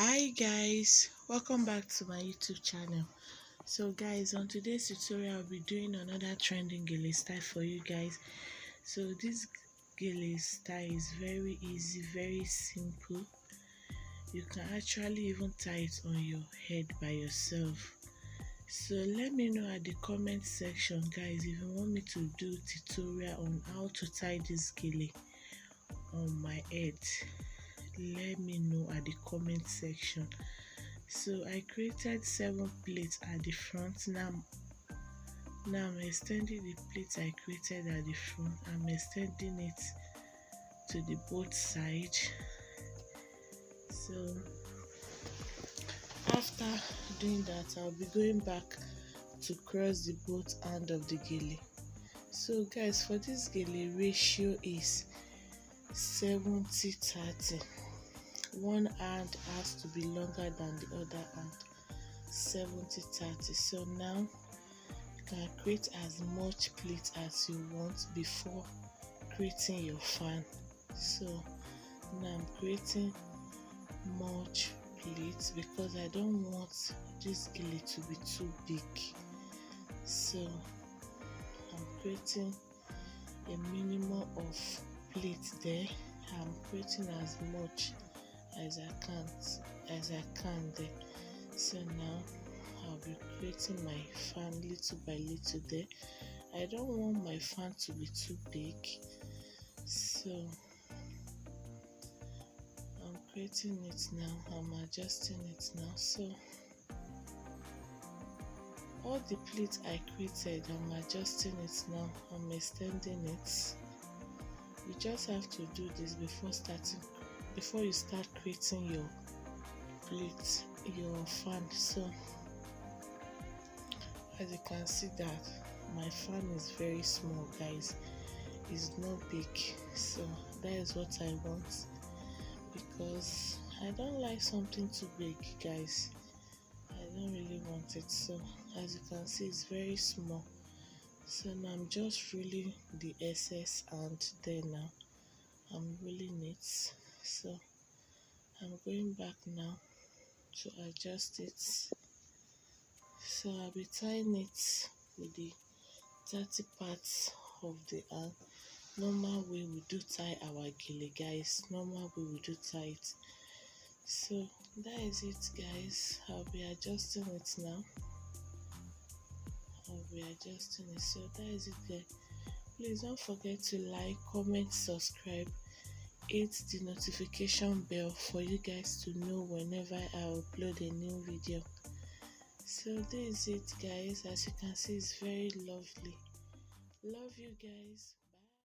Hi guys, welcome back to my YouTube channel. So guys, on today's tutorial I'll be doing another trending gele style for you guys. So this gele style is very easy, very simple. You can actually even tie it on your head by yourself. So let me know at the comment section guys if you want me to do tutorial on how to tie this gele on my head. Let me know at the comment section. So I created 7 plates at the front. Now I'm extending the plates I created at the front. I'm extending it to the both side. So after doing that, I'll be going back to cross the both end of the gele. So guys, for this gele, ratio is 70-30. One hand has to be longer than the other hand, 70-30. So now you can create as much plate as you want before creating your fan. So now I'm creating much plates because I don't want this gele to be too big. So I'm creating a minimum of plates there. I'm creating as much as I can there. So now I'll be creating my fan little by little there. I don't want my fan to be too big, so I'm creating it now. I'm adjusting it now. So all the plates I created, I'm adjusting it now. I'm extending it. You just have to do this before you start creating your plate, your fan. So as you can see that my fan is very small guys, it's not big. So that is what I want because I don't like something too big guys. I don't really want it. So as you can see, it's very small. So now I'm just rolling the excess and there now I'm rolling it. So I'm going back now to adjust it. So I'll be tying it with the 30 parts of the arm. Normal way we do tie our gele guys, normal way we do tie it. So that is it guys. I'll be adjusting it now. So that is it guys. Please don't forget to like, comment, subscribe, hit the notification bell for you guys to know whenever I upload a new video. So this is it guys. As you can see, it's very lovely. Love you guys.